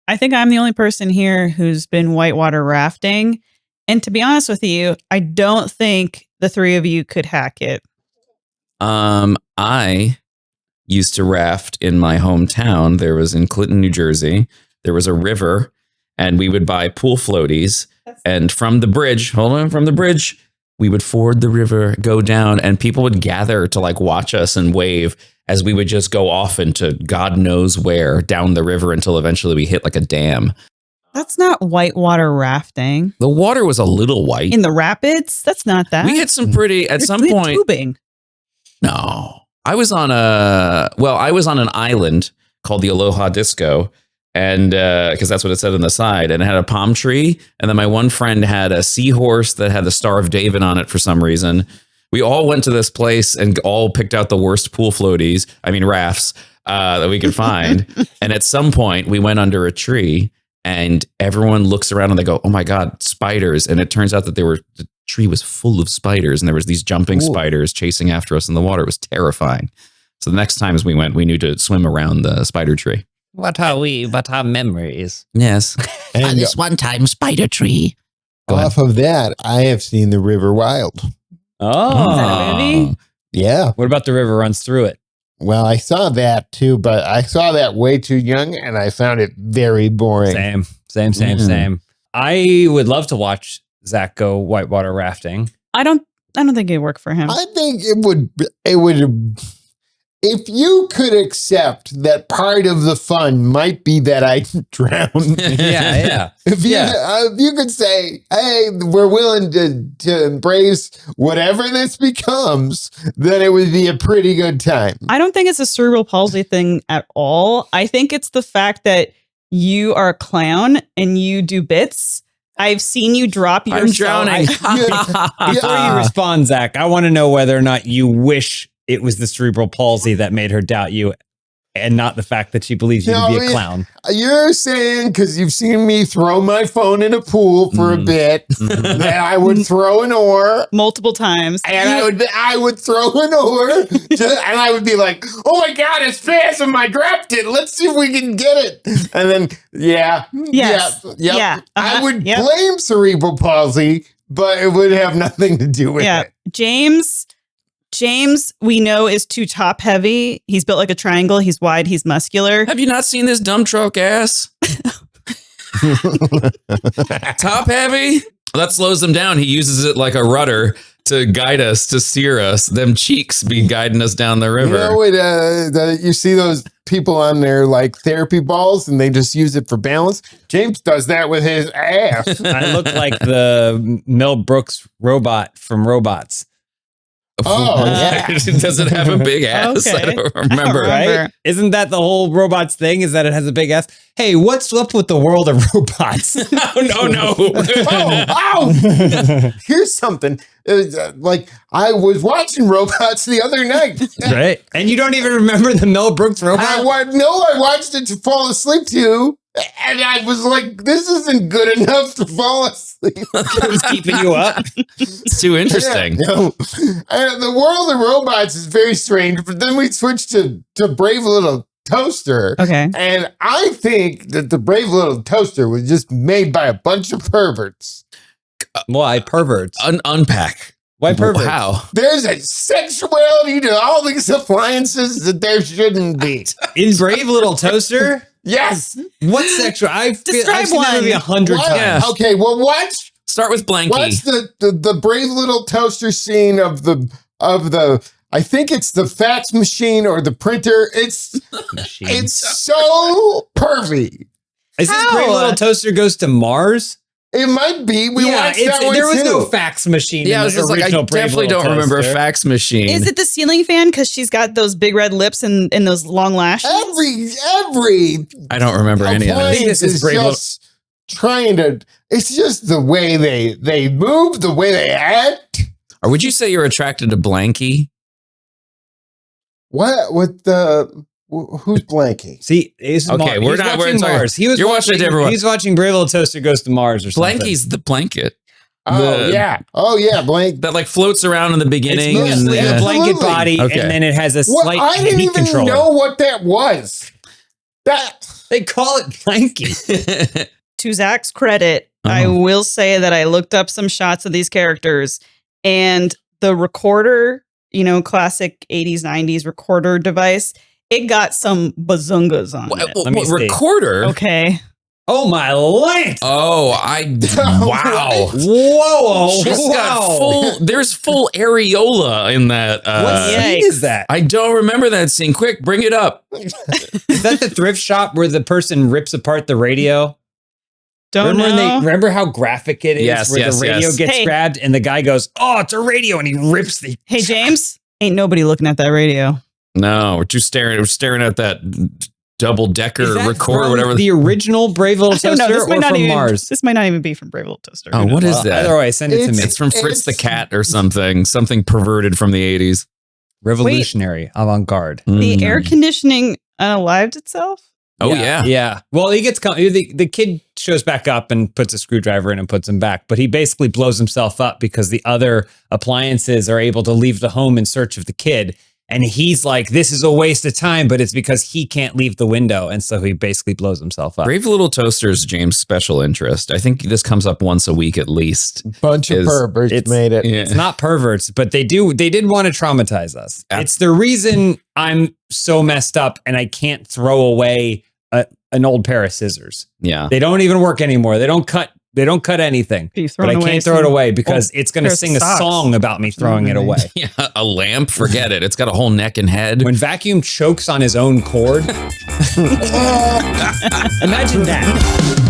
I think I'm the only person here who's been whitewater rafting. And to be honest with you, I don't think the three of you could hack it. I used to raft in my hometown. There was in Clinton, New Jersey. There was a river, and we would buy pool floaties. And from the bridge, we would ford the river, go down, and people would gather to like watch us and wave as we would just go off into God knows where down the river until eventually we hit like a dam. That's not whitewater rafting. The water was a little white. In the rapids? That's not that. We had some pretty, at some point. Tubing. No. I was on an island called the Aloha Disco. And because that's what it said on the side, and it had a palm tree. And then my one friend had a seahorse that had the Star of David on it for some reason. We all went to this place and all picked out the worst rafts that we could find. And at some point we went under a tree and everyone looks around and they go, oh my God, spiders. And it turns out that the tree was full of spiders and there was these jumping spiders chasing after us in the water. It was terrifying. So the next times we went, we knew to swim around the spider tree. What are memories? Yes. And this one time spider tree. Off of that, I have seen The River Wild. Oh. Is that a movie? Yeah. What about The River Runs Through It? Well, I saw that too, but I saw that way too young and I found it very boring. Same. I would love to watch Zach go whitewater rafting. I don't think it'd work for him. I think it would, if you could accept that part of the fun might be that I drown. Yeah. If you could say, hey, we're willing to embrace whatever this becomes, then it would be a pretty good time. I don't think it's a cerebral palsy thing at all. I think it's the fact that you are a clown and you do bits. I've seen you drop your I'm drowning. Before you respond, Zach, I want to know whether or not you wish it was the cerebral palsy that made her doubt you and not the fact that she believes you to be a clown. You're saying, because you've seen me throw my phone in a pool for a bit, that I would throw an oar. Multiple times. And I would throw an oar, and I would be like, oh my God, it's Phantom, I dropped it. Let's see if we can get it. And then, I would blame cerebral palsy, but it would have nothing to do with it. James, we know, is too top heavy. He's built like a triangle. He's wide. He's muscular. Have you not seen this dump truck ass? Top heavy? That slows him down. He uses it like a rudder to guide us, to steer us. Them cheeks be guiding us down the river. You know, you see those people on their like therapy balls and they just use it for balance. James does that with his ass. I look like the Mel Brooks robot from Robots. Oh, yeah. Does it have a big ass? Okay. I don't remember. Right? Isn't that the whole Robots thing? Is that it has a big ass? Hey, what's up with the world of robots? No. Here's something. Like, I was watching Robots the other night. Right. And you don't even remember the Mel Brooks robot? I watched it to fall asleep to. And I was like, this isn't good enough to fall asleep. It was keeping you up. It's too interesting. Yeah, no. The world of robots is very strange, but then we switched to Brave Little Toaster. Okay. And I think that the Brave Little Toaster was just made by a bunch of perverts. Why perverts? Unpack. Why perverts? How? There's a sexuality to all these appliances that there shouldn't be. In Brave Little Toaster? Yes. What sexual? I've seen that movie 100 What? times. Okay, well, watch Start with Blanky. the Brave Little Toaster scene of the I think it's the fax machine or the printer. It's so pervy. Is this Brave Little Toaster Goes to Mars? It might be. We watched that one there was too. no fax machine. Yeah, I in was the just like, I original Brave definitely Little don't remember a Toaster. fax machine. Is it the ceiling fan? Because she's got those big red lips and those long lashes. Every I don't remember any of it. I think this is Brave Little. just trying to. It's just the way they move, the way they act. Or would you say you're attracted to Blanky? What with the who's Blanky? See, he's Okay, we're not- we're watching talking- Mars. you're watching a different one. He's watching Brave Little Toaster Goes to Mars or something. Blanky's the blanket. Oh yeah, Blank. That like floats around in the beginning. It's And mostly a blanket Absolutely. body, Okay. and then it has a What? slight I didn't heat even controller. know what that was. They call it planking. To Zach's credit, I will say that I looked up some shots of these characters, and the recorder, classic 80s, 90s recorder device, it got some bazungas on it. Let me see. Recorder? Okay. Oh, my lance. Oh, wow. Whoa. She's got there's full areola in that. What scene is that? I don't remember that scene. Quick, bring it up. Is that the thrift shop where the person rips apart the radio? Don't know. Remember how graphic it is? Yes, where the radio gets grabbed and the guy goes, "Oh, it's a radio," and he rips the. Hey, James, ain't nobody looking at that radio. No, we're staring at that double-decker recorder, whatever. The original Brave Little Toaster or from Mars? This might not even be from Brave Little Toaster. Oh, what is that? Either way, send it to me. It's from Fritz the Cat or something perverted from the 80s. Revolutionary, avant-garde. The air conditioning unalived itself? Oh, yeah. Yeah. Well, he gets the kid shows back up and puts a screwdriver in and puts him back, but he basically blows himself up because the other appliances are able to leave the home in search of the kid. And he's like, this is a waste of time, but it's because he can't leave the window. And so he basically blows himself up. Brave Little Toaster's James' special interest. I think this comes up once a week at least. Bunch of perverts made it. Yeah. It's not perverts, but they did want to traumatize us. It's the reason I'm so messed up and I can't throw away an old pair of scissors. Yeah. They don't even work anymore. They don't cut anything. But I can't throw it away because it's going to sing a song about me throwing it away. Yeah, a lamp, forget it. It's got a whole neck and head. When Vacuum chokes on his own cord. Imagine that.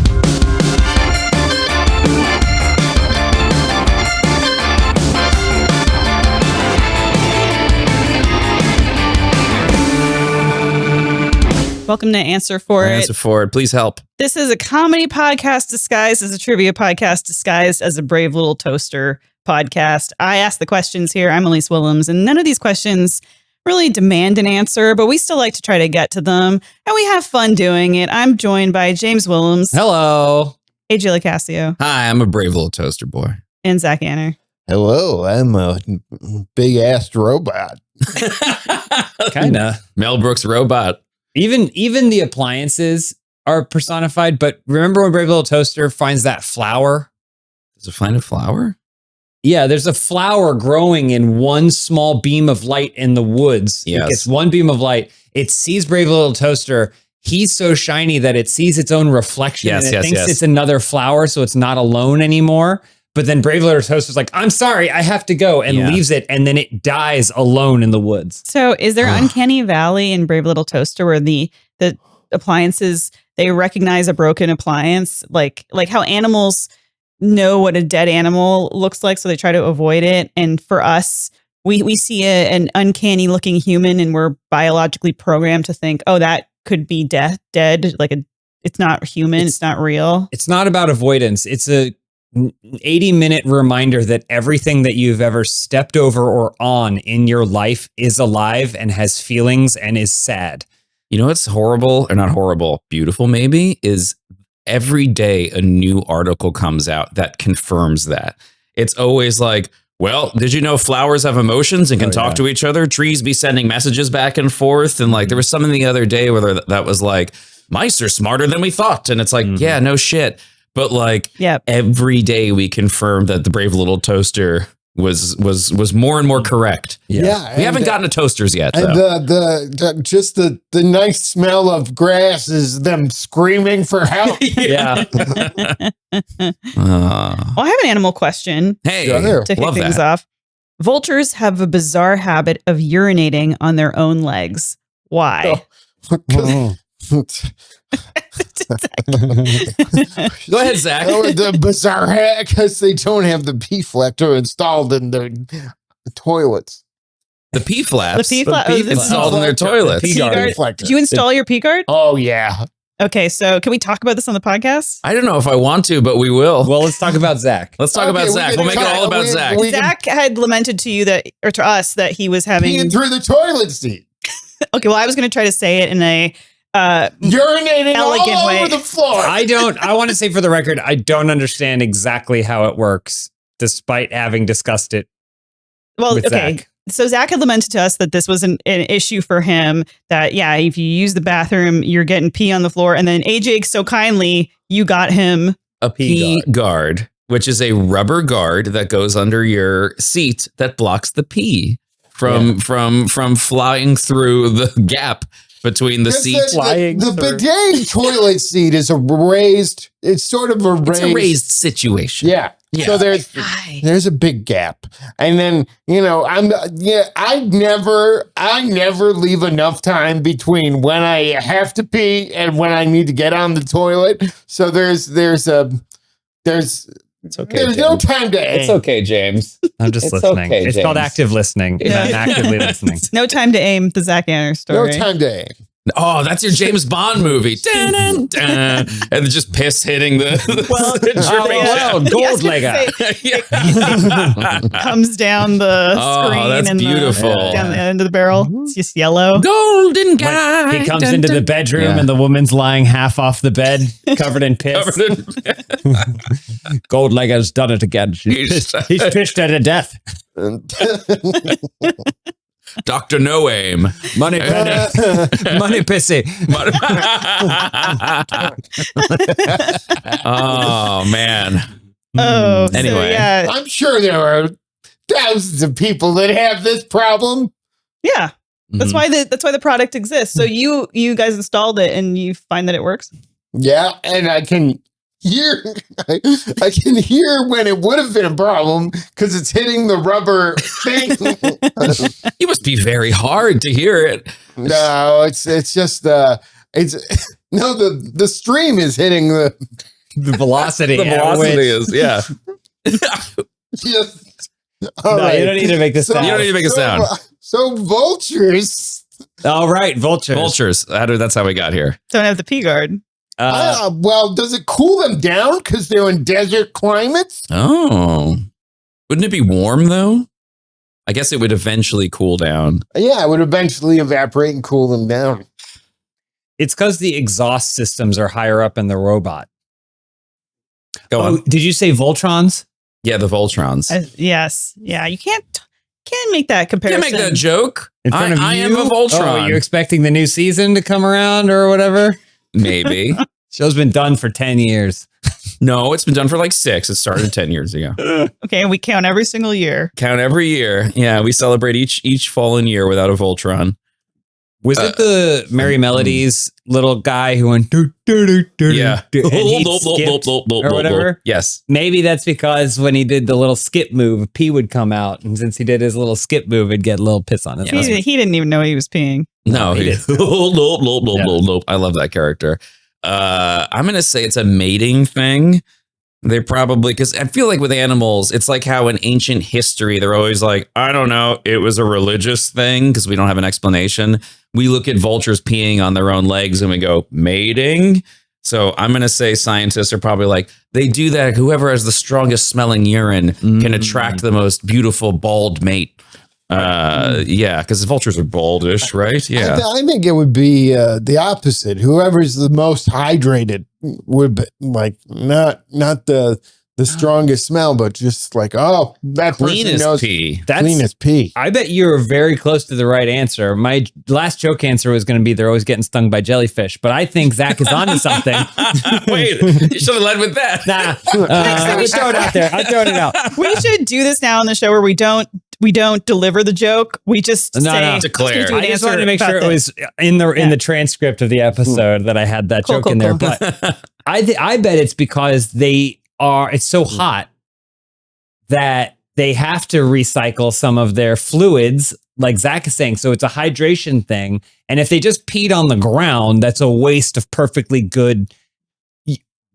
Welcome to Answer For It. Answer For It. Please help. This is a comedy podcast disguised as a trivia podcast disguised as a Brave Little Toaster podcast. I ask the questions here. I'm Elyse Willems, and none of these questions really demand an answer, but we still like to try to get to them, and we have fun doing it. I'm joined by James Willems. Hello. AJ LoCascio. Hi, I'm a Brave Little Toaster boy. And Zach Anner. Hello, I'm a big-assed robot. Kinda. Mel Brooks robot. Even the appliances are personified, but remember when Brave Little Toaster finds that flower? Does it find a flower? Yeah, there's a flower growing in one small beam of light in the woods. Yes. It's one beam of light. It sees Brave Little Toaster. He's so shiny that it sees its own reflection and it thinks it's another flower, so it's not alone anymore. But then Brave Little Toaster's like, I'm sorry, I have to go, and leaves it, and then it dies alone in the woods. So is there Uncanny Valley in Brave Little Toaster where the appliances, they recognize a broken appliance, like how animals know what a dead animal looks like, so they try to avoid it. And for us, we see an uncanny looking human and we're biologically programmed to think, oh, that could be dead, like it's not human, it's not real. It's not about avoidance. It's a 80-minute reminder that everything that you've ever stepped over or on in your life is alive and has feelings and is sad. You know what's horrible, or not horrible, beautiful maybe, is every day a new article comes out that confirms that. It's always like, well, did you know flowers have emotions and can talk to each other? Trees be sending messages back and forth. And like there was something the other day where that was like, mice are smarter than we thought. And it's like, yeah, no shit. But like every day we confirm that the Brave Little Toaster was more and more correct. Yeah. We haven't gotten to toasters yet. And the nice smell of grass is them screaming for help. Yeah. Well, I have an animal question. Hey, to kick things off. Vultures have a bizarre habit of urinating on their own legs. Why? Go ahead, Zach. The bizarre hack, because they don't have the P-flector installed in their toilets. The P-flaps. The P-flap installed in their toilets. Did you install your P-guard? Oh, yeah. Okay, so can we talk about this on the podcast? I don't know if I want to, but we will. Well, let's talk about Zach. Let's talk about Zach. We'll make it all about Zach. Zach had lamented to you or to us that he was having peeing through the toilet seat. Okay, well, I was going to try to say it in a urinating elegant all way. over the floor. I want to say for the record, I don't understand exactly how it works, despite having discussed it. Well, with okay. Zach. so Zach had lamented to us that this was an issue for him, that, yeah, if you use the bathroom, you're getting pee on the floor. And then AJ, so kindly, you got him a pee guard, which is a rubber guard that goes under your seat that blocks the pee from flying through the gap between the seat. The bidet toilet seat is it's sort of a raised. It's a raised situation. Yeah. So there's a big gap. And then, I never leave enough time between when I have to pee and when I need to get on the toilet. So there's it's okay. There's no time to aim. It's okay, James. I'm just listening. Okay, it's James. called active listening. Yeah. I'm actively listening. no time to aim, the Zach Anner story. No time to aim. Oh, that's your James Bond movie. Dun, dun, dun. And just piss hitting the gold legger. It comes down the screen. That's and beautiful. Down the end of the barrel. It's just yellow. Golden guy. He comes into the bedroom and the woman's lying half off the bed, covered in piss. Gold legger's done it again. He's pissed her to death. Dr. No Aim. Money pissy. Oh, man. Oh, Anyway. So, yeah. I'm sure there are thousands of people that have this problem. Yeah. That's why the product exists. So you guys installed it and you find that it works? Yeah, and I can hear when it would have been a problem because it's hitting the rubber thing. You must be very hard to hear it. No, it's just the stream is hitting the velocity. The velocity is, yeah. Just, all right. You don't need to make this sound. You don't need to make a sound. So vultures. All right, vultures. Vultures. That's how we got here. Don't have the P guard. Well, does it cool them down because they're in desert climates? Oh. Wouldn't it be warm, though? I guess it would eventually cool down. Yeah, it would eventually evaporate and cool them down. It's because the exhaust systems are higher up in the robot. Go on. Did you say Voltrons? Yeah, the Voltrons. Yes. Yeah, you can't make that comparison. Can't make that joke. In front of I you? am a Voltron. Oh, you're expecting the new season to come around or whatever? Maybe. Show's been done for 10 years. No, it's been done for like 6. It started 10 years ago. Okay, we count every single year. Count every year. Yeah, we celebrate each fallen year without a Voltron. Was it the Merry Melodies little guy who went Yeah. and he skipped or whatever? Yes. Maybe that's because when he did the little skip move, pee would come out, and since he did his little skip move, it'd get a little piss on his nose. He didn't even know he was peeing. No, he he did. I love that character. I'm gonna say it's a mating thing. They probably, because I feel like with animals, it's like how in ancient history, they're always like, I don't know, it was a religious thing because we don't have an explanation. We look at vultures peeing on their own legs and we go, mating? So I'm going to say scientists are probably like, they do that. Whoever has the strongest smelling urine can attract the most beautiful bald mate. Yeah, because vultures are baldish, right? Yeah. I think it would be the opposite. Whoever's the most hydrated would be like not the strongest smell, but just like, oh, that Clean person as knows pee. clean as pee. I bet you were very close to the right answer. My last joke answer was going to be they're always getting stung by jellyfish, but I think Zach is onto something. Wait, you should have led with that. Nah, we throw it out there. I'm throwing it out. We should do this now on the show where we don't deliver the joke. We just say declare. do an I just answer wanted to make sure about it was in the transcript of the episode that I had that Cool, joke cool, in there. cool. But I bet it's because it's so hot that they have to recycle some of their fluids, like Zach is saying. So it's a hydration thing. And if they just peed on the ground, that's a waste of perfectly good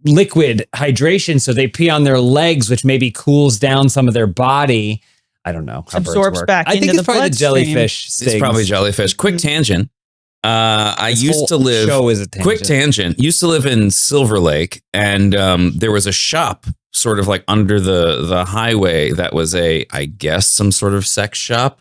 liquid hydration. So they pee on their legs, which maybe cools down some of their body. I don't know how birds Absorbs work. back I think into it's the probably the bloodstream. jellyfish. It's stings. probably jellyfish. Quick tangent. I This used whole to live. show is a tangent. Quick tangent. Used to live in Silver Lake, and there was a shop sort of like under the highway that was I guess some sort of sex shop.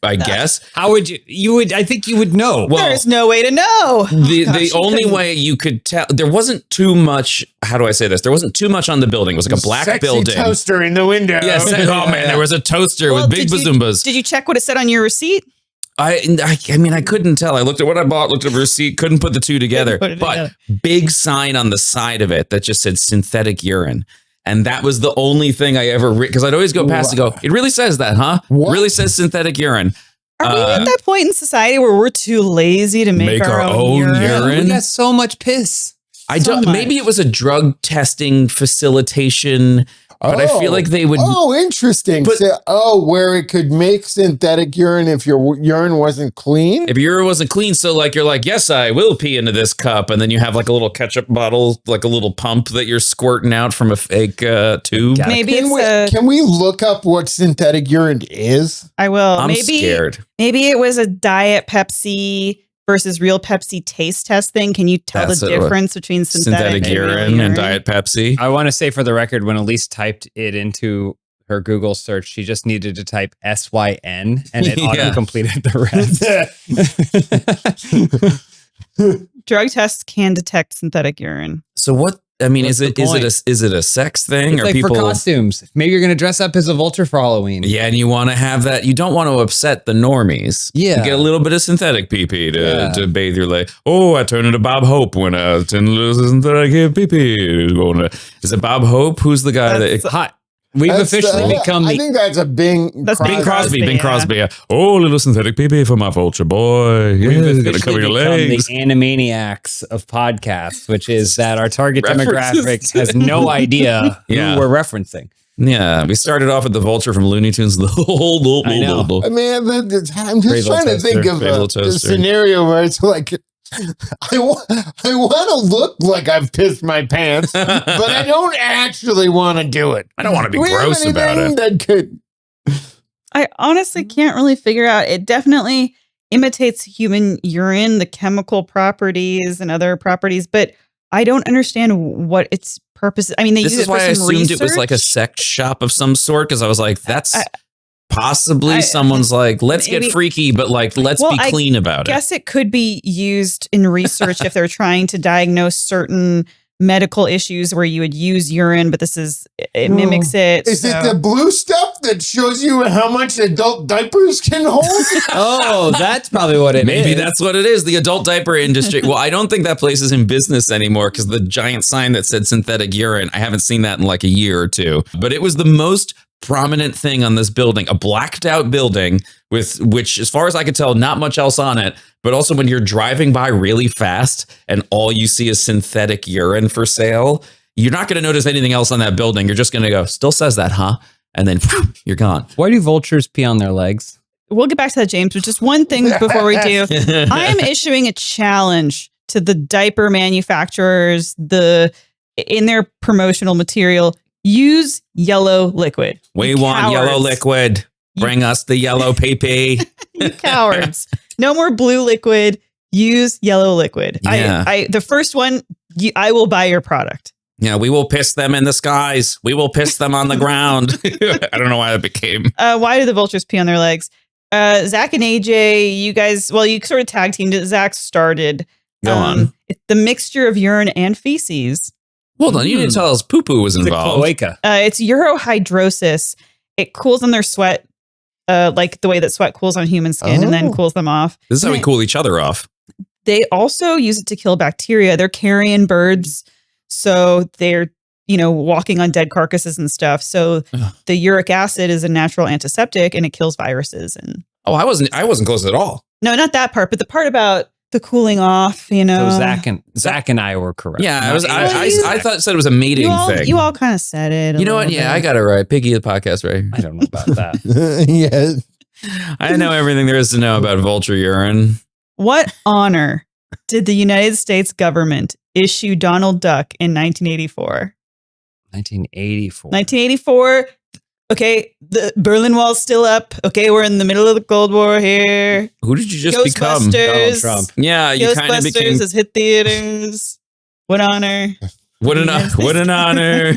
I guess. How would you? I think you would know. Well, There's no way to know. The only way you could tell, there wasn't too much. How do I say this? There wasn't too much on the building. It was like a black Sexy building. toaster in the window. Yes. Oh man, there was a toaster with big bazoombas. Did you check what it said on your receipt? I mean, I couldn't tell. I looked at what I bought, looked at the receipt, couldn't put the two together. But big sign on the side of it that just said synthetic urine. And that was the only thing I ever because I'd always go past and go, it really says that, huh? What? It really says synthetic urine. Are we at that point in society where we're too lazy to make our own urine? We got so much piss. I don't. Maybe it was a drug testing facilitation. But I feel like they would. Oh, interesting. But, where it could make synthetic urine if your urine wasn't clean? If your urine wasn't clean, so like you're like, yes, I will pee into this cup, and then you have like a little ketchup bottle, like a little pump that you're squirting out from a fake tube. Maybe can we look up what synthetic urine is? I will. I'm scared. Maybe it was a Diet Pepsi versus real Pepsi taste test thing. Can you tell the difference between synthetic urine and Diet Pepsi? I want to say for the record, when Elyse typed it into her Google search, she just needed to type SYN and it auto-completed the rest. Drug tests can detect synthetic urine. So what? I mean, What's is it a sex thing? It's or like people for costumes? Maybe you're going to dress up as a vulture for Halloween. Yeah, and you want to have that. You don't want to upset the normies. Yeah, you get a little bit of synthetic pee-pee to bathe your leg. Oh, I turned into Bob Hope when I turned into synthetic pee-pee. Is it Bob Hope? Who's the guy that hot? We've officially become. I think that's a Bing. That's Bing Crosby. Bing Crosby. Yeah. Oh, little synthetic pee-pee for my vulture boy. We've Gonna cover your legs. the Animaniacs of podcasts, which is that our target References. demographic has no idea who we're referencing. Yeah, we started off with the vulture from Looney Tunes. I know. I mean, I'm just trying to think of a scenario where it's like, I want to look like I've pissed my pants, but I don't actually want to do it. I don't want to be gross about it. That could. I honestly can't really figure out. It definitely imitates human urine, the chemical properties and other properties, but I don't understand what its purpose is. I mean, they use it for some research. This is why I assumed it was like a sex shop of some sort, because I was like, that's possibly someone's like, let's get freaky, but like, let's be clean about it. I guess it could be used in research if they're trying to diagnose certain medical issues where you would use urine, but it mimics it. Is it the blue stuff that shows you how much adult diapers can hold? Oh, that's probably what it is. Maybe that's what it is. The adult diaper industry. Well, I don't think that place is in business anymore because the giant sign that said synthetic urine, I haven't seen that in like a year or two, but it was the most prominent thing on this building, a blacked out building with which, as far as I could tell, not much else on it. But also when you're driving by really fast and all you see is synthetic urine for sale, you're not going to notice anything else on that building. You're just going to go, still says that, huh? And then you're gone. Why do vultures pee on their legs? We'll get back to that, James, but just one thing before we do. I am issuing a challenge to the diaper manufacturers, in their promotional material, use yellow liquid. We want yellow liquid. Bring us the yellow pee-pee. You cowards. No more blue liquid. Use yellow liquid. Yeah. The first one, I will buy your product. Yeah, we will piss them in the skies. We will piss them on the ground. I don't know why that became. Why do the vultures pee on their legs? Zach and AJ, you guys, well, you sort of tag teamed it. Zach started. Go on. It's the mixture of urine and feces. Hold on, you didn't tell us poo-poo was involved. It's urohydrosis. It cools on their sweat, like the way that sweat cools on human skin and then cools them off. This is how we cool each other off. They also use it to kill bacteria. They're carrion birds, so they're walking on dead carcasses and stuff. So the uric acid is a natural antiseptic and it kills viruses. And I wasn't close at all. No, not that part, but the part about the cooling off, So Zach and I were correct. Yeah, I said it was a mating thing. You all kind of said it. You know what? Yeah, I got it right. Piggy the podcast, right? I don't know about that. Yeah. I know everything there is to know about vulture urine. What honor did the United States government issue Donald Duck in 1984? 1984. Okay, the Berlin Wall's still up. Okay, we're in the middle of the Cold War here. Who did you just become? Donald Trump. Yeah, you kind of became. Ghostbusters has hit theaters. What honor? What an honor.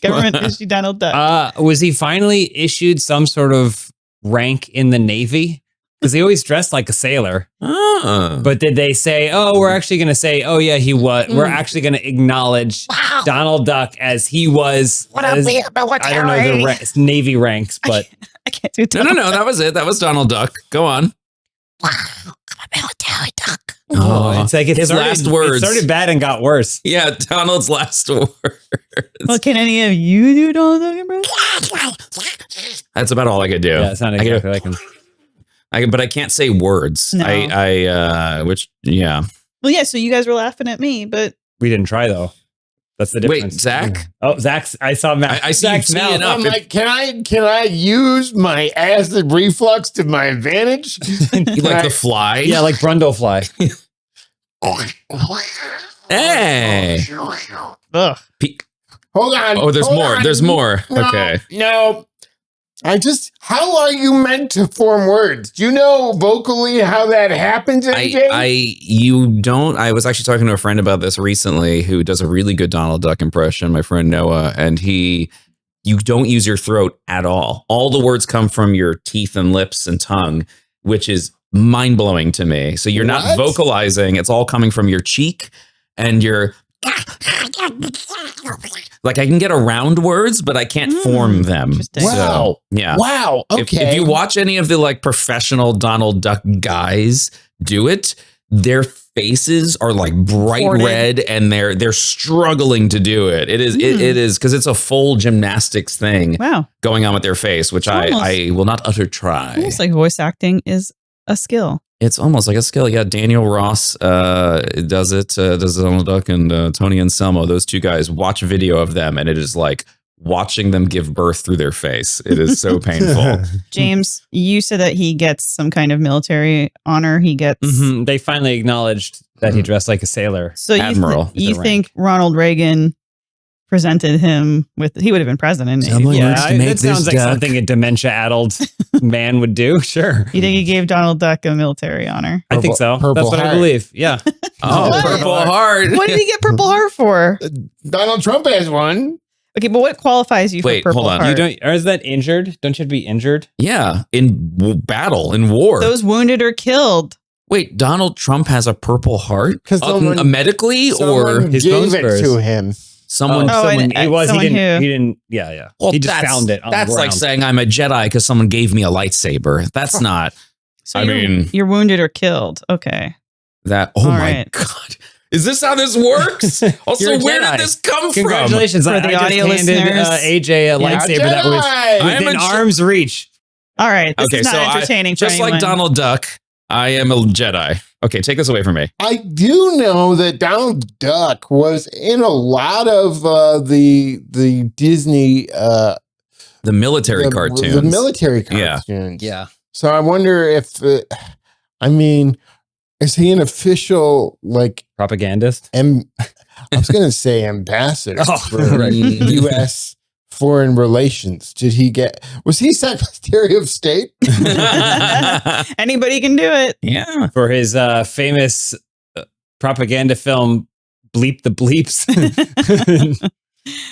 Government issued Donald Duck. Was he finally issued some sort of rank in the Navy? Because he always dressed like a sailor. Oh. But did they say, oh, we're actually going to say, oh, yeah, he was. We're actually going to acknowledge Donald Duck as he was. As, I don't know the Navy ranks, but. I can't do No. That was it. That was Donald Duck. Go on. Wow, I'm a military duck. Oh, it's like his last words. It started bad and got worse. Yeah, Donald's last words. Well, can any of you do Donald Duck impression? That's about all I could do. Yeah, it's not exactly like him. But I can't say words. No. Yeah. Well, yeah, so you guys were laughing at me, but We didn't try, though. That's the difference. Wait, Zach? Oh, Zach's. I saw Matt. I see you Zach's teeing mouth. up. I'm like, can I use my acid reflux to my advantage? You like the fly? Yeah, like Brundlefly. Hey. ugh. Hold on. Oh, there's hold more. on. There's more. No, Okay. No. How are you meant to form words? Do you know vocally how that happens, AJ? You don't. I was actually talking to a friend about this recently who does a really good Donald Duck impression, my friend Noah, and you don't use your throat at all. All the words come from your teeth and lips and tongue, which is mind blowing to me. So you're not What? vocalizing. It's all coming from your cheek and your. Like I can get around words, but I can't form them. Interesting. So, Wow. yeah. Wow. Okay. If you watch any of the like professional Donald Duck guys do it, their faces are like bright Distorted. red and they're struggling to do it. It is it is because it's a full gymnastics thing Wow. going on with their face, which I will not utter try. Almost like voice acting is a skill. It's almost like a skill. Yeah, Daniel Ross does it. Does Donald Duck and Tony Anselmo. Those two guys, watch video of them, and it is like watching them give birth through their face. It is so painful. James, you said that he gets some kind of military honor. He gets. Mhm. They finally acknowledged that he dressed like a sailor. So Admiral. you The think Ronald Reagan presented him with? He would have been president. Someone- Yeah, Words to make that sounds this like duck. something a dementia-addled man would do. Sure. You think he gave Donald Duck a military honor? I think so. Purple That's what I heart. believe. Yeah. Oh, What? Purple Heart. What did he get Purple Heart for? Donald Trump has one. Okay, but what qualifies you Wait, for Purple hold on. Heart? You don't, or is that injured? Don't you have to be injured? Yeah, in battle, in war. Those wounded or killed. Wait, Donald Trump has a Purple Heart? 'Cause someone- medically or Someone his gave bones it burst. to him. someone? Oh, someone, and- he was. someone He didn't. who- He didn't. Yeah, yeah. Well, he just that's- found it. On That's the like ground. saying I'm a Jedi because someone gave me a lightsaber. That's not. So I mean- you're wounded or killed. Okay. That. Oh All my right. God. Is this how this works? Also, You're a where Jedi. did this come from? Congratulations! For I the just audio handed listeners. AJ a lightsaber that was Jedi! I am within a Je- arm's reach. All right. This Okay, is not so I- entertaining for Just like anyone. Donald Duck, I am a Jedi. Okay, take this away from me. I do know that Donald Duck was in a lot of the Disney The military cartoons. The military Yeah. cartoons. Yeah. So I wonder if is he an official like Propagandist. I was going to say ambassador Oh, for right. U.S. foreign relations? Was he Secretary of State? Anybody can do it. Yeah. For his famous propaganda film Bleep the Bleeps.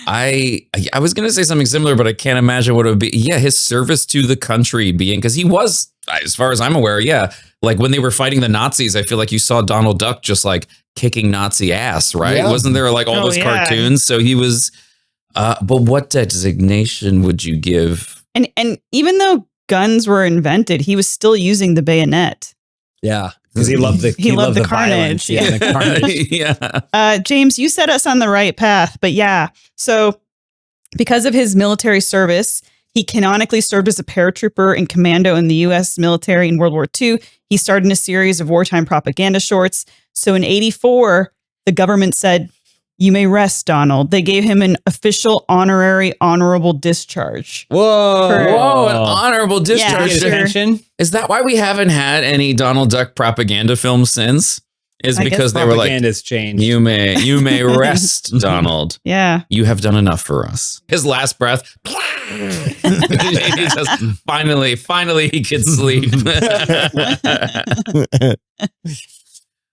I was going to say something similar, but I can't imagine what it would be. Yeah, his service to the country being, because he was, as far as I'm aware, yeah, like when they were fighting the Nazis, I feel like you saw Donald Duck just like kicking Nazi ass, right? Yeah. Wasn't there like all Oh, those yeah. cartoons? So he was, but what designation would you give? And even though guns were invented, he was still using the bayonet. Yeah. Because he loved the He loved the violence. carnage. Yeah, the carnage. Yeah. James, you set us on the right path, but yeah. So because of his military service, he canonically served as a paratrooper and commando in the U.S. military in World War II. He starred in a series of wartime propaganda shorts. So in 1984, the government said, "You may rest, Donald." They gave him an official honorable discharge. Whoa. Whoa, an honorable discharge. sure. Attention. Is that why we haven't had any Donald Duck propaganda films since? Is I guess because they were like, Propaganda's changed. you may rest, Donald. Yeah. You have done enough for us. His last breath. He just, finally he could sleep.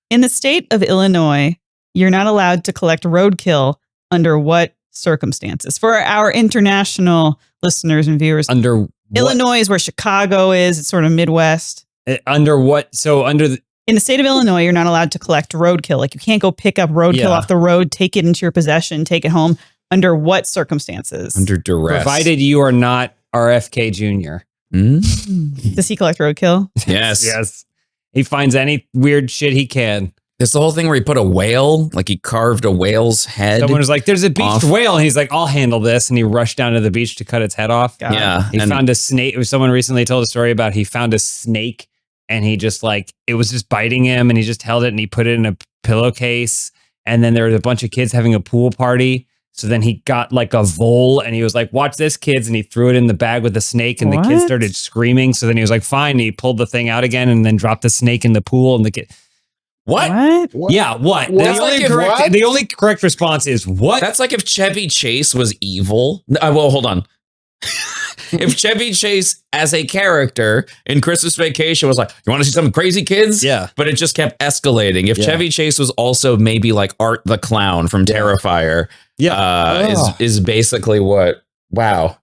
In the state of Illinois, you're not allowed to collect roadkill under what circumstances? For our international listeners and viewers, Under what? Illinois is where Chicago is. It's sort of Midwest. Under what? So under the, In the state of Illinois, you're not allowed to collect roadkill. Like you can't go pick up roadkill Yeah. off the road, take it into your possession, take it home. Under what circumstances? Under duress. provided you are not RFK Jr. Mm? Does he collect roadkill? Yes. Yes. He finds any weird shit he can. It's the whole thing where he put a whale, like he carved a whale's head. Someone was like, there's a beached off. whale. And he's like, I'll handle this. And he rushed down to the beach to cut its head off. God. Yeah. He and found a snake. Someone recently told a story about he found a snake and he just like, it was just biting him and he just held it and he put it in a pillowcase. And then there was a bunch of kids having a pool party. So then he got like a vole and he was like, watch this, kids. And he threw it in the bag with the snake and the kids What? started screaming. So then he was like, fine. And he pulled the thing out again and then dropped the snake in the pool. And the kid, what? What? yeah, what? What? The only correct response is what? That's like if Chevy Chase was evil. Well, hold on. If Chevy Chase as a character in Christmas Vacation was like, you want to see some crazy kids? Yeah. But it just kept escalating. If Yeah. Chevy Chase was also maybe like Art the Clown from Terrifier, is basically what, wow.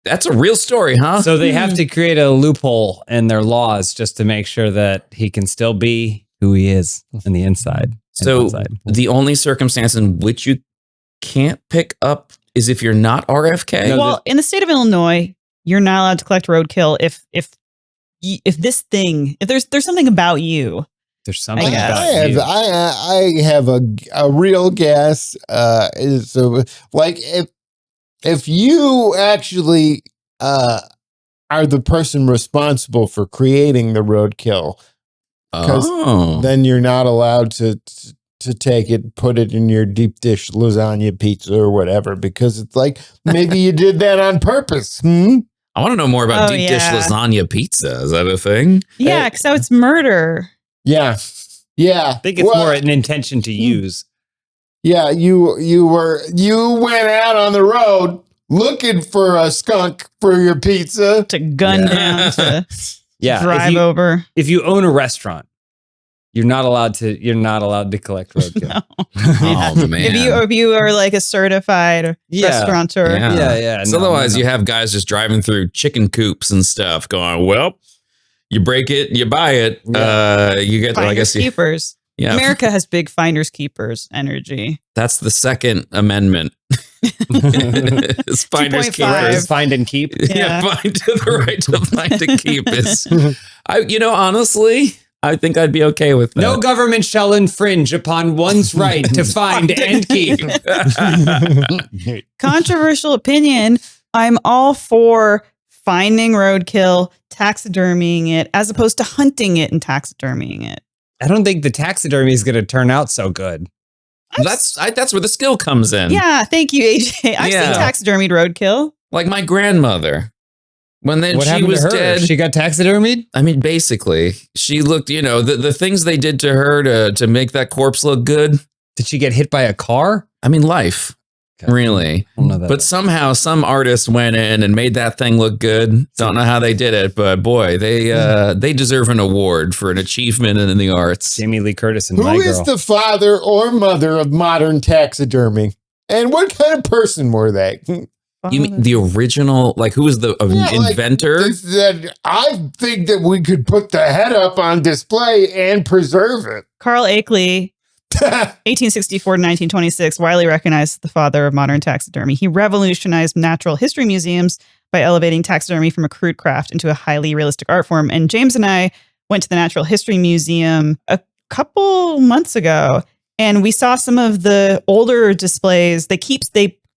That's a real story, huh? So they have to create a loophole in their laws just to make sure that he can still be who he is on the inside. and So outside. the only circumstance in which you can't pick up is if you're not RFK. No, Well, in the state of Illinois, you're not allowed to collect roadkill if this thing, if there's something about you. there's something I guess. about you. I have a real guess. So like if you actually are the person responsible for creating the roadkill, Oh. then you're not allowed to take it, put it in your deep dish lasagna pizza or whatever, because it's like maybe you did that on purpose. I want to know more about Oh, deep dish yeah. lasagna pizza. Is that a thing? Yeah, because it's murder. Yeah. Yeah. I think it's Well, more an intention to use. Yeah, you went out on the road looking for a skunk for your pizza. To gun Yeah. down, to Yeah. drive over. If you own a restaurant, you're not allowed to collect roadkill. No. Oh man. If you are like a certified Yeah. restaurateur, Yeah. Yeah. So no, otherwise, no. you have guys just driving through chicken coops and stuff, going, "Well, you break it, you buy it, you get." I finders guess, keepers. yeah. America has big finders keepers energy. That's the Second Amendment. It's finders 2.5. keepers. Find and keep. Yeah. Find the right to find and keep is. Honestly, I think I'd be okay with that. No government shall infringe upon one's right to find and keep. Controversial opinion. I'm all for finding roadkill, taxidermying it, as opposed to hunting it and taxidermying it. I don't think the taxidermy is going to turn out so good. That's where the skill comes in. Yeah, thank you, AJ. I've Yeah. seen taxidermied roadkill. Like my grandmother. When then What she happened was to her? dead. She got taxidermied? I mean, basically, she looked, the things they did to her to make that corpse look good. Did she get hit by a car? I mean, life, Okay. really. I don't know that. But somehow some artist went in and made that thing look good. Don't know how they did it, but boy, they deserve an award for an achievement in the arts. Jamie Lee Curtis and Who My is Girl. the father or mother of modern taxidermy? And what kind of person were they? You mean the original, like who was the like, inventor? I think that we could put the head up on display and preserve it. Carl Akeley, 1864 to 1926, widely recognized as the father of modern taxidermy. He revolutionized natural history museums by elevating taxidermy from a crude craft into a highly realistic art form. And James and I went to the Natural History Museum a couple months ago, and we saw some of the older displays.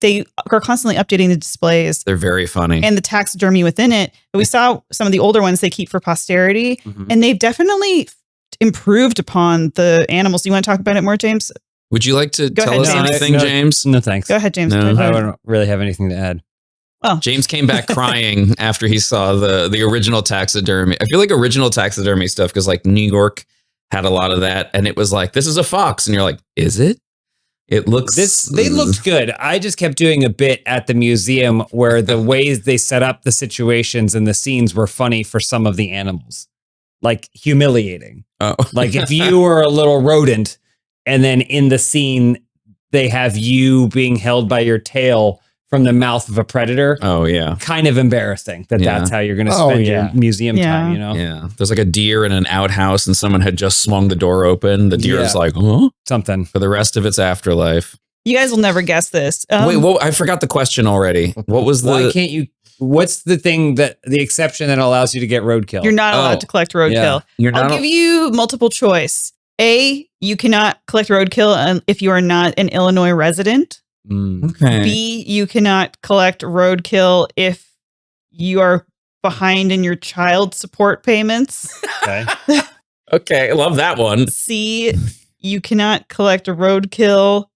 They are constantly updating the displays They're very funny. and the taxidermy within it. But we saw some of the older ones they keep for posterity, Mhm. and they've definitely improved upon the animals. Do you want to talk about it more, James? Would you like to Go tell ahead, us James. anything, No. James? No, thanks. Go ahead, James. No. Go I ahead. don't really have anything to add. James came back crying after he saw the original taxidermy. I feel like original taxidermy stuff, because like New York had a lot of that, and it was like, this is a fox, and you're like, is it? It looks They looked good. I just kept doing a bit at the museum where the ways they set up the situations and the scenes were funny for some of the animals, like humiliating. Oh. Like if you were a little rodent and then in the scene, they have you being held by your tail from the mouth of a predator. Oh yeah. Kind of embarrassing that Yeah. that's how you're going to spend your museum time, you know? Yeah. There's like a deer in an outhouse and someone had just swung the door open. The deer is Yeah. like, huh? Something. For the rest of its afterlife. You guys will never guess this. Wait, well, I forgot the question already. What was the Why can't you? What's the thing the exception that allows you to get roadkill? You're not allowed Oh. to collect roadkill. Yeah. You're I'll not give you multiple choice. A, you cannot collect roadkill if you are not an Illinois resident. okay. B, you cannot collect roadkill if you are behind in your child support payments. Okay. Okay, I love that one. C, you cannot collect a roadkill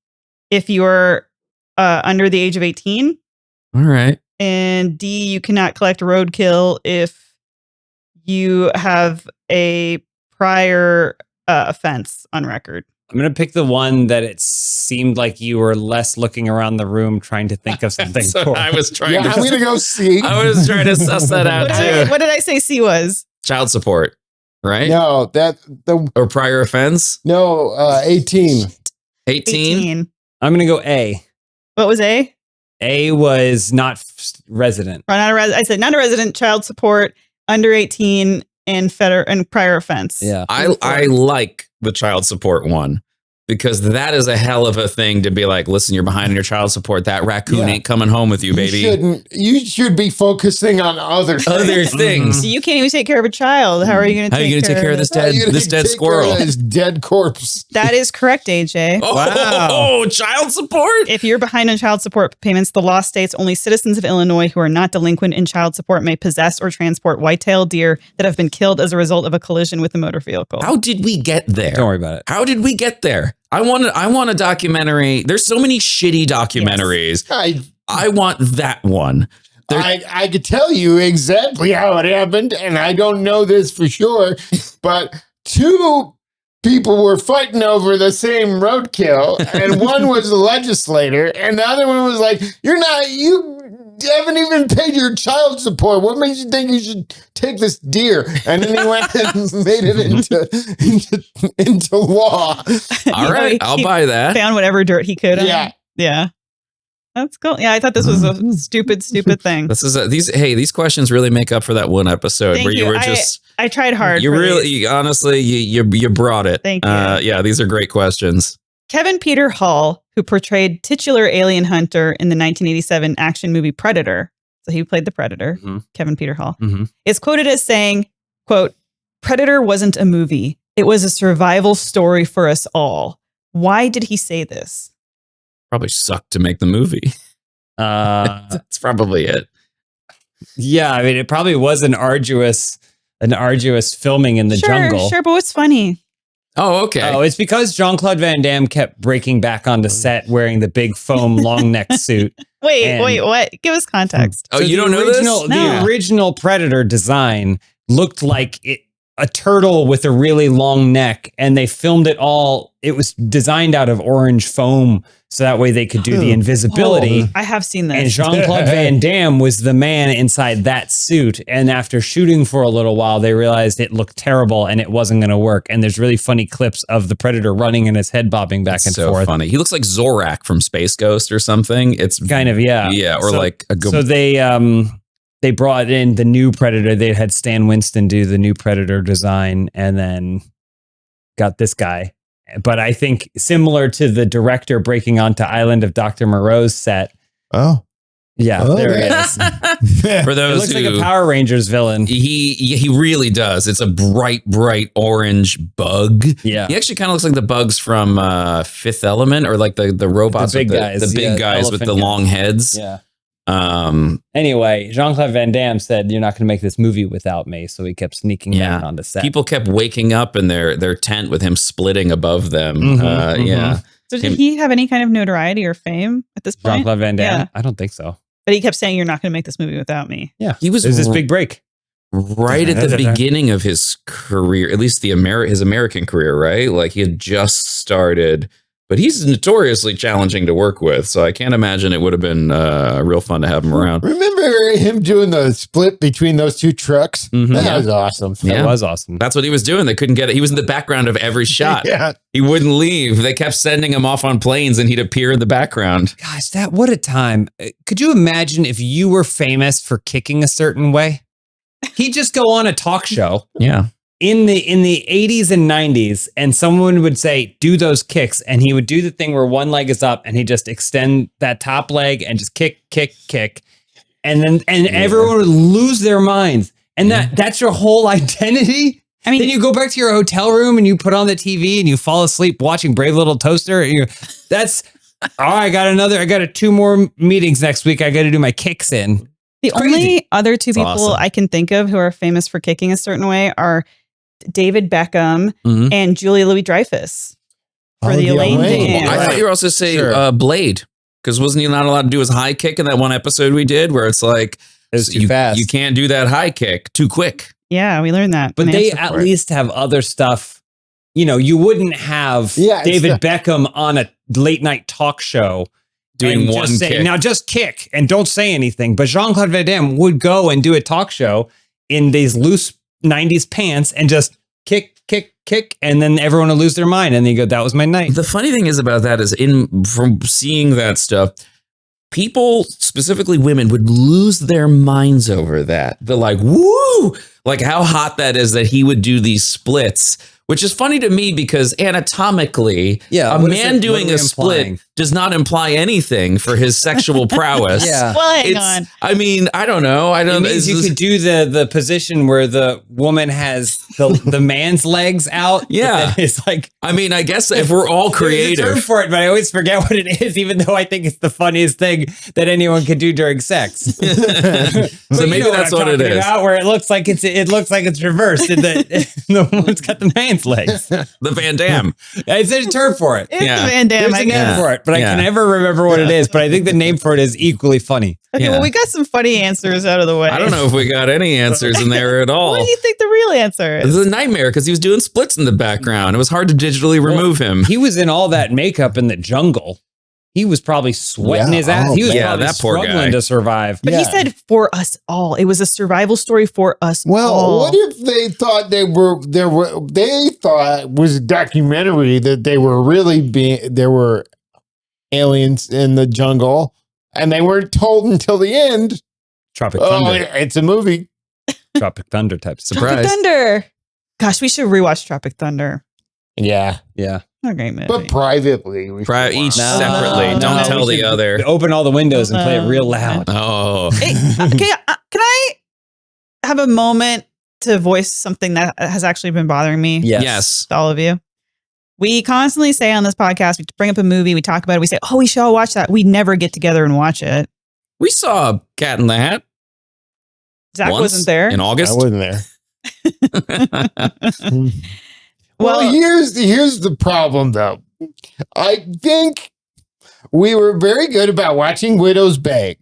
if you are under the age of 18. All right. And D, you cannot collect roadkill if you have a prior offense on record. I'm going to pick the one that it seemed like you were less looking around the room trying to think of something. So for. I was trying Yeah, to I'm going to go see. I was trying to suss that out too. What did I say C was? Child support, right? No, Or prior offense? 18. 18? 18. I'm going to go A. What was A? A was not resident. Or not a I said not a resident, child support, under 18, and prior offense. Yeah. I like the child support one because that is a hell of a thing to be like, listen, you're behind on your child support. That raccoon Yeah. ain't coming home with you, baby. You should be focusing on other Other things. So you can't even take care of a child. How are you going to How are you going to take care of this How you dead, gonna this dead take care of squirrel? This dead corpse. That is correct, AJ. Oh, Wow. child support? If you're behind on child support payments, the law states only citizens of Illinois who are not delinquent in child support may possess or transport white-tailed deer that have been killed as a result of a collision with a motor vehicle. How did we get there? Don't worry about it. How did we get there? I want a documentary. There's so many shitty documentaries. I want that one. I could tell you exactly how it happened, and I don't know this for sure, but two people were fighting over the same roadkill, and one was a legislator, and the other one was like, you haven't even paid your child support. What makes you think you should take this deer? And then he went and made it into law. All right, I'll buy that. Found whatever dirt he could. Yeah. Yeah. That's cool. Yeah, I thought this was a stupid thing. This is these questions really make up for that one episode Thank where you you. were just I tried hard. you for really these. honestly you brought it. Thank you. Yeah, these are great questions. Kevin Peter Hall, who portrayed titular alien hunter in the 1987 action movie Predator, so he played the Predator, Kevin Peter Hall, is quoted as saying, quote, "Predator wasn't a movie. It was a survival story for us all." Why did he say this? Probably sucked to make the movie. That's probably it. Yeah, I mean, it probably was an arduous filming in the jungle. Sure, but what's funny? Oh, okay. Oh, it's because Jean-Claude Van Damme kept breaking back onto set wearing the big foam long neck suit. Wait, what? Give us context. Oh, you don't know this? No. The original Predator design looked like a turtle with a really long neck, and they filmed it all. It was designed out of orange foam, so that way they could do the invisibility. I have seen this. And Jean-Claude Van Damme was the man inside that suit. And after shooting for a little while, they realized it looked terrible and it wasn't going to work. And there's really funny clips of the Predator running and his head bobbing back and so forth. funny. He looks like Zorak from Space Ghost or something. It's Kind of, yeah. Yeah, or like a So they brought in the new Predator. They had Stan Winston do the new Predator design and then got this guy. But I think similar to the director breaking onto Island of Dr. Moreau's set. Oh. Yeah, there he is. For It those looks who like a Power Rangers villain. he really does. It's a bright orange bug. Yeah. He actually kind of looks like the bugs from Fifth Element, or like the robots, The big with guys, the big yeah, guys with the elephant long heads. Yeah. Um, Anyway, Jean-Claude Van Damme said, "You're not going to make this movie without me." So he kept sneaking down onto set. people kept waking up in their tent with him splitting above them. Yeah. So did he have any kind of notoriety or fame at this point? Jean-Claude Van Damme? Yeah. I don't think so. But he kept saying, "You're not going to make this movie without me." Yeah. He was There's this big break. right at the beginning of his career, at least his American career, right? Like he had just started But he's notoriously challenging to work with, so I can't imagine it would have been real fun to have him around. Remember him doing the split between those two trucks? That was awesome. That was awesome. That's what he was doing. They couldn't get it. He was in the background of every shot. Yeah. He wouldn't leave. They kept sending him off on planes, and he'd appear in the background. Gosh, what a time. Could you imagine if you were famous for kicking a certain way? He'd just go on a talk show. Yeah. In the 80s and 90s, and someone would say, do those kicks. And he would do the thing where one leg is up and he just extend that top leg and just kick. And everyone would lose their minds. And that's your whole identity. I mean, then you go back to your hotel room and you put on the TV and you fall asleep watching Brave Little Toaster. And I got 2 more meetings next week. I got to do my kicks in. The only other 2 people awesome. I can think of who are famous for kicking a certain way are David Beckham and Julia Louis-Dreyfus for the Elaine dance. I thought you were also saying Blade, because wasn't he not allowed to do his high kick in that one episode we did where it's like, it's too fast. You can't do that high kick too quick. Yeah, we learned that. But they at least have other stuff. You know, you wouldn't have David Beckham on a late night talk show doing one kick. Now just kick and don't say anything. But Jean-Claude Van Damme would go and do a talk show in these loose 90s pants and just kick, and then everyone will lose their mind. And they go, that was my night. The funny thing is about that is from seeing that stuff, people, specifically women, would lose their minds over that. They're like, woo, like how hot that is that he would do these splits, which is funny to me because anatomically, a man doing a split does not imply anything for his sexual prowess. Well, hang on. I mean, I don't know. It means you could do the position where the woman has the man's legs out. Yeah. It's like, I mean, I guess if we're all creative. There's a term for it, but I always forget what it is, even though I think it's the funniest thing that anyone could do during sex. So maybe that's what it is. About, where it looks like it's reversed and the woman's got the man's legs. The Van Damme. It's a term for it. It's the Van Damme. There's a name for it, but I can never remember what it is. But I think the name for it is equally funny. Okay, well, we got some funny answers out of the way. I don't know if we got any answers in there at all. What do you think the real answer is? It was a nightmare because he was doing splits in the background. It was hard to digitally remove him. He was in all that makeup in the jungle. He was probably sweating his ass. He was probably that poor struggling guy to survive. But he said for us all. It was a survival story for us all. Well, what if they thought they thought it was a documentary that they were there were aliens in the jungle and they weren't told until the end. Tropic Thunder. It's a movie. Tropic Thunder type surprise. Tropic Thunder. Gosh, we should rewatch Tropic Thunder. Yeah. Not a great movie. But privately. Each separately. Don't tell the other. Open all the windows and play it real loud. Oh. Hey, can I have a moment to voice something that has actually been bothering me? Yes. To all of you. We constantly say on this podcast, we bring up a movie, we talk about it, we say, oh, we should all watch that. We never get together and watch it. We saw Cat in the Hat. Zach wasn't there. In August. I wasn't there. Well, here's the problem, though. I think we were very good about watching Widow's Bag.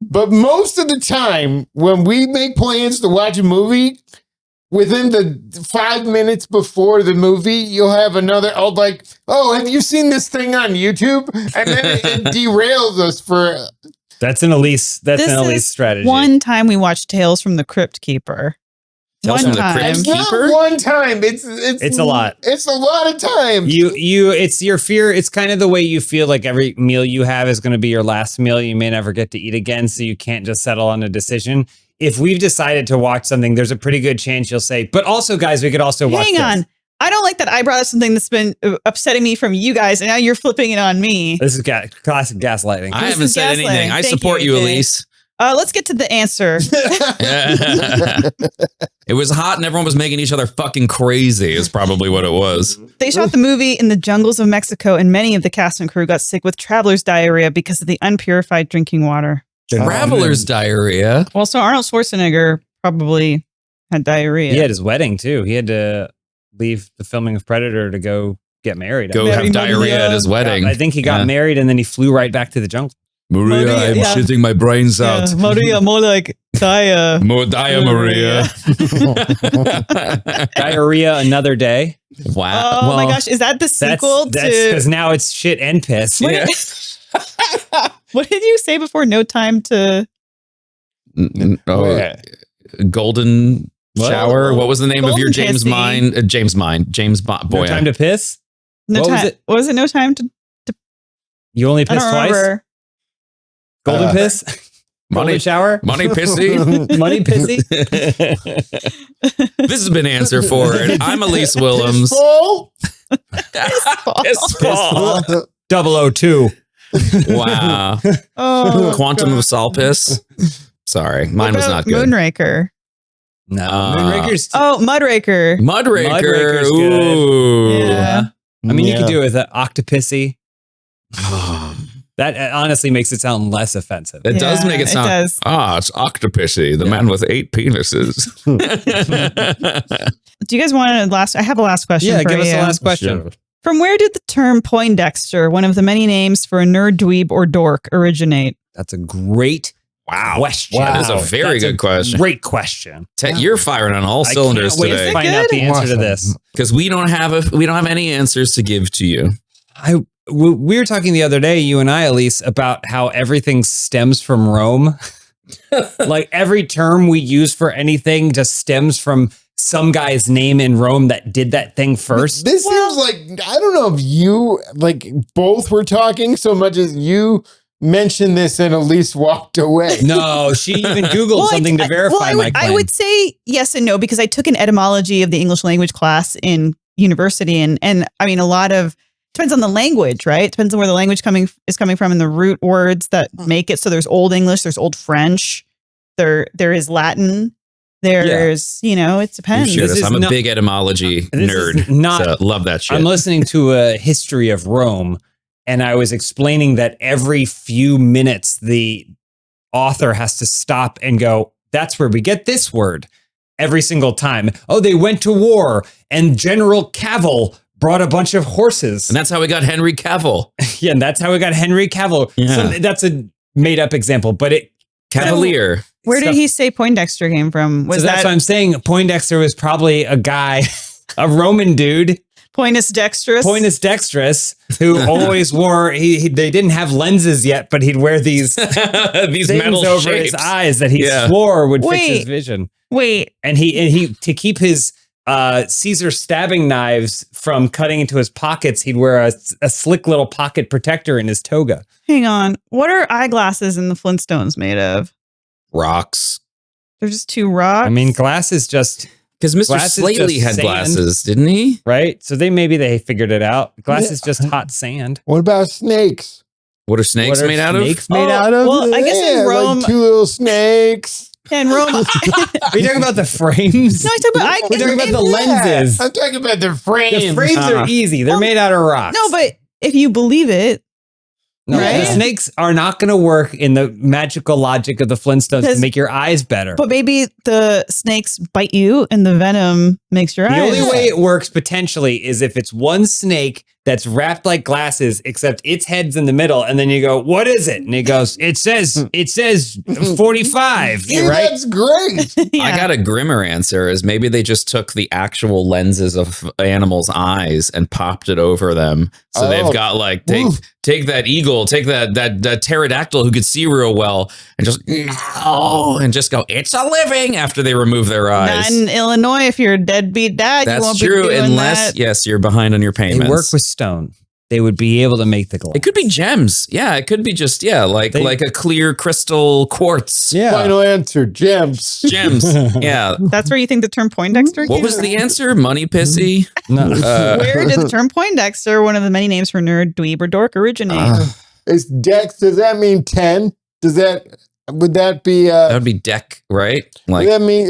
But most of the time, when we make plans to watch a movie, within the 5 minutes before the movie, you'll have another, have you seen this thing on YouTube? And then it derails us for... That's an Elyse strategy. One time we watched Tales from the Crypt Keeper. Tales from the Crypt It's Keeper? not one time. It's a lot. It's a lot of time. It's your fear. It's kind of the way you feel like every meal you have is going to be your last meal. You may never get to eat again, so you can't just settle on a decision. If we've decided to watch something, there's a pretty good chance you'll say, but also, guys, we could also watch Hang on. I don't like that I brought up something that's been upsetting me from you guys, and now you're flipping it on me. This is classic gaslighting. I haven't said anything. I support you, Elyse. Let's get to the answer. It was hot and everyone was making each other fucking crazy is probably what it was. They shot the movie in the jungles of Mexico, and many of the cast and crew got sick with traveler's diarrhea because of the unpurified drinking water. Traveler's diarrhea? Well, so Arnold Schwarzenegger probably had diarrhea. He had his wedding, too. He had to leave the filming of Predator to go get married. Have diarrhea at his wedding. I think he got married and then he flew right back to the jungle. Maria, I'm shitting my brains out. Maria, more like More diarrhea. Diarrhea another day. Wow. Oh my gosh, is that the sequel That's to? because now it's shit and piss. Yeah. What did you say before? No time to. Golden shower. What was the name of your Golden James Pissy. Mind? James Bond. No Boy, time to piss. No What was time. it? What was it? No time to. You only I piss don't twice. remember. Golden piss. Money Golden shower. Money pissy. Money pissy. This has been Answer For It. I'm Elyse Willems. Full? Piss ball. 002. Wow. Oh, Quantum of Solpiss. Sorry, mine was not good. Moonraker. No, Moonraker's Oh, Mudraker. Mudraker. Mudraker's good. Ooh. Yeah. I mean, you could Yeah. do it with an octopissy. That honestly makes it sound less offensive. It does Yeah, make it sound. does. It's Octopussy, the man with 8 penises. Do you guys want a last? I have a last question. Yeah, for give us you. the last question. From where did the term poindexter, one of the many names for a nerd, dweeb, or dork, originate? That's a great question. That is a very That's good question. Great question. You're firing on all cylinders I can't wait today to find out the answer to this. because we don't have any answers to give to you. We were talking the other day, you and I, Elyse, about how everything stems from Rome. Like every term we use for anything just stems from some guy's name in Rome that did that thing first. This seems like, I don't know if you, like, both were talking so much as you mentioned this and Elyse walked away. No, she even Googled something to verify my claim. I would say yes and no because I took an etymology of the English language class in university, and I mean a lot of depends on the language, right? Depends on where the language is coming from and the root words that make it. So there's Old English, there's Old French, there is Latin. There's, it depends. I'm a big etymology nerd. So love that shit. I'm listening to a history of Rome, and I was explaining that every few minutes the author has to stop and go, that's where we get this word every single time. Oh, they went to war, and General Cavill brought a bunch of horses. And that's how we got Henry Cavill. Yeah, and that's how we got Henry Cavill. Yeah. So that's a made up example, but Cavalier. Where did he say Poindexter came from? So that's what I'm saying. Poindexter was probably a guy, a Roman dude. Pointus dexterus. Pointus dexterus, who always wore, they didn't have lenses yet, but he'd wear these these things metal over shapes. his eyes that he swore would fix his Wait. vision. Wait. And he to keep his Caesar stabbing knives from cutting into his pockets, he'd wear a slick little pocket protector in his toga. Hang on. What are eyeglasses in the Flintstones made of? Rocks. They're just two rocks. I mean, glass is just Because Mr. Glass is Slately just had sand. glasses, didn't he? right. So maybe they figured it out. Glass is just hot sand. What about snakes? What are snakes What are made out snakes of? made out of? Well, I guess in Rome, like 2 little snakes. in Rome. Are you talking about the frames? No, I talk about. We're talking about the lenses. I'm talking about the frames. The frames are easy. They're made out of rocks. No, but if you believe it, No, right? the snakes are not going to work in the magical logic of the Flintstones to Because- make your eyes better. but maybe the snakes bite you and the venom makes your The eyes. only way it works potentially is if it's one snake that's wrapped like glasses, except its head's in the middle, and then you go, "What is it?" And it goes, "It says 45." Yeah, Right? that's great. Yeah. I got a grimmer answer is maybe they just took the actual lenses of animals' eyes and popped it over them. So they've got like take that eagle, take that pterodactyl who could see real well and just go, it's a living after they remove their Not eyes. in Illinois, if you're a deadbeat dad, you That's won't true, be doing unless that. yes, you're behind on your They payments. work with stone. They would be able to make the glass. It could be gems. Yeah, it could be just like a clear crystal quartz. Yeah. Final answer, gems. Gems. Yeah. That's where you think the term Poindexter What came was from? the answer? Money pissy? No. Where did the term Poindexter, one of the many names for nerd, dweeb, or dork, originate? Is Dex, does that mean 10? Would that be, That would be deck, right? would that mean,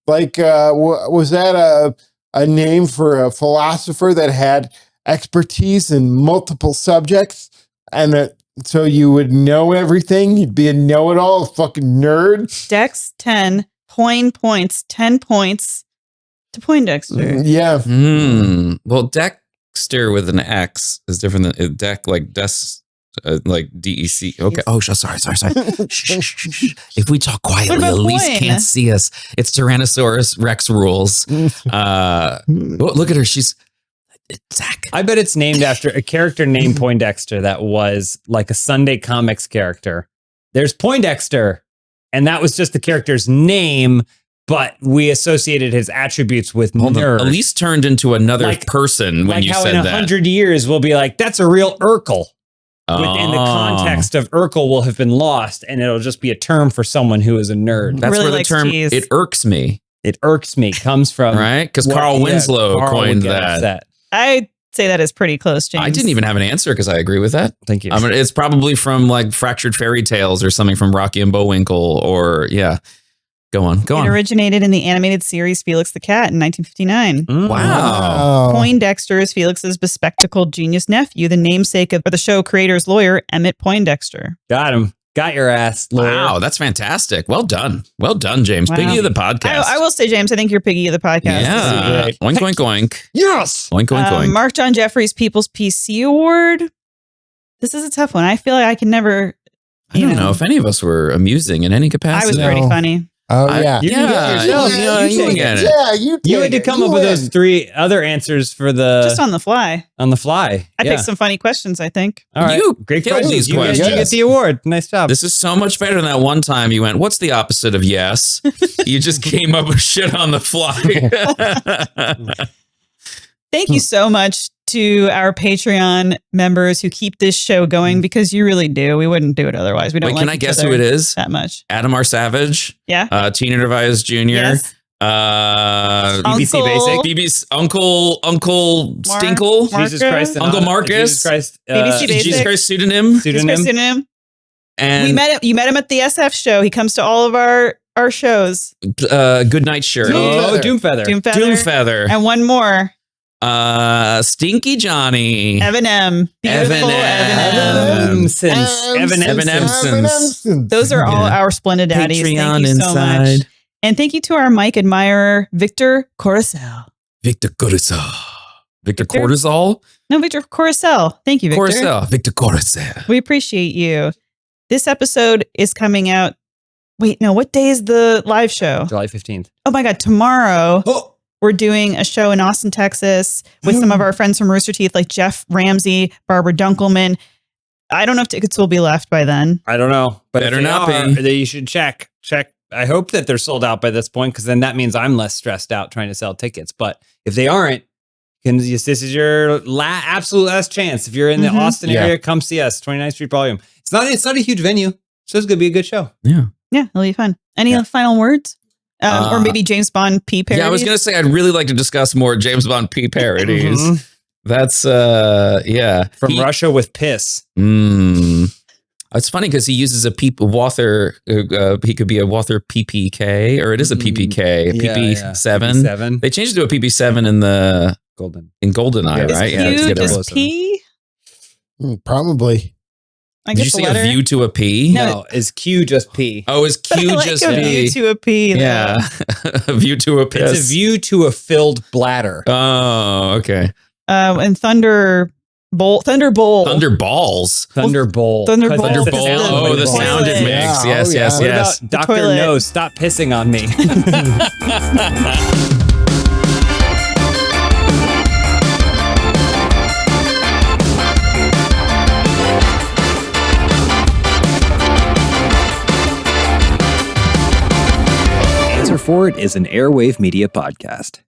was that a name for a philosopher that had expertise in multiple subjects? And so you would know everything? You'd be a know-it-all, fucking nerd? Dex 10, points, 10 points to Poindexter. Yeah. Well, Dexter with an X is different than deck, like like DEC. Okay. Oh, sorry. Shh. If we talk quietly, What about Elyse Poin? can't see us. It's Tyrannosaurus Rex rules. Look at her. She's Zach. I bet it's named after a character named Poindexter that was like a Sunday Comics character. There's Poindexter, and that was just the character's name, but we associated his attributes with nerd. Elyse turned into another person when like you how said in that. 100 years we'll be like, that's a real Urkel. Within the context of Urkel will have been lost, and it'll just be a term for someone who is a nerd. That's Really where the likes term cheese. "it irks me," It irks me comes from right? Because what- Carl yeah, Winslow Carl would coined get that. upset. I say that is pretty close, James. I didn't even have an answer because I agree with that. Thank you. I mean, it's probably from like Fractured Fairy Tales or something from Rocky and Bullwinkle, or yeah. Go on. It originated in the animated series Felix the Cat in 1959. Wow. Poindexter is Felix's bespectacled genius nephew, the namesake of the show creator's lawyer, Emmett Poindexter. Got him. Got your ass, lawyer. Wow, that's fantastic. Well done, James. Wow. Piggy of the podcast. I will say, James, I think you're piggy of the podcast. Yeah. This is Oink, oink, oink. Yes. Oink, oink, oink. Mark John Jeffries People's PC Award. This is a tough one. I feel like I can never. I don't know if any of us were amusing in any I capacity. was pretty funny. Oh, I- yeah. You can get yourself. you can get it. Yeah, you You take had to it. come You up with win. those 3 other answers for the Just on the fly. on the fly. I Yeah. picked some funny questions, I think. All right. You Great killed questions. these You guys- questions. You get the award. Nice job. This is so much better than that one time you went, what's the opposite of yes? You just came up with shit on the fly. Thank you so much to our Patreon members who keep this show going because you really do. We wouldn't do it otherwise. We don't Wait, like can I each guess other who it is? that much. Adam R. Savage, Yeah. Tina Nervias Jr., Yes. BBC Basic. BB's Uncle Mark- Stinkle, Mark- Jesus Christ. Uncle Marcus. Jesus Christ. BBC Basic. Jesus Christ pseudonym, Pseudonym. and You met him at the SF show. He comes to all of our shows. Good Night Shirt, Oh, Doomfeather. Doomfeather. And one more. Stinky Johnny, Evan M. Beautiful Evan Evan M. Evan Empsons. Those are all Yeah. our splendid daddies. Patreon Thank you so much. inside. And thank you to our Mike admirer, Victor Coruscant. Victor Cortisol. Victor Cortisol? No, Victor Coruscant. Thank you, Victor. Cortisol. Victor Cortisol. We appreciate you. This episode is coming out. Wait, no, what day is the live show? July 15th. Oh my God, tomorrow. Oh. We're doing a show in Austin, Texas with some of our friends from Rooster Teeth, like Jeff Ramsey, Barbara Dunkelman. I don't know if tickets will be left by then. I don't know. But Better if they not are, be. then you should check. I hope that they're sold out by this point because then that means I'm less stressed out trying to sell tickets. But if they aren't, this is your absolute last chance. If you're in the Austin area, come see us. 29th Street Volume. It's not a huge venue, so it's gonna be a good show. Yeah. Yeah, it'll be fun. Any final words? Or maybe James Bond P parodies? Yeah, I was going to say, I'd really like to discuss more James Bond P parodies. Mhm. That's, yeah. From Russia with piss. It's funny because he uses a Walther, he could be a Walther PPK, or it is a PPK, PP7. PP7. They changed it to a PP7 in the GoldenEye, Is right? Q to get just a- P? Probably. I Did guess you the say letter. a view to a P? No, is Q just P? Oh, is But I Q like just a P? view to a P. Though. Yeah. A view to a piss. It's a view to a filled bladder. Oh, okay. And Thunderbolt. Thunderballs. Thunderbolt. Thunderbolt. Because Thunderbolt. that's Oh, the Toilet. sound it makes. Yeah. Yes, Oh, yes, yeah. What yes. about Dr. toilet. No, stop pissing on me. Answer For It is an Airwave Media podcast.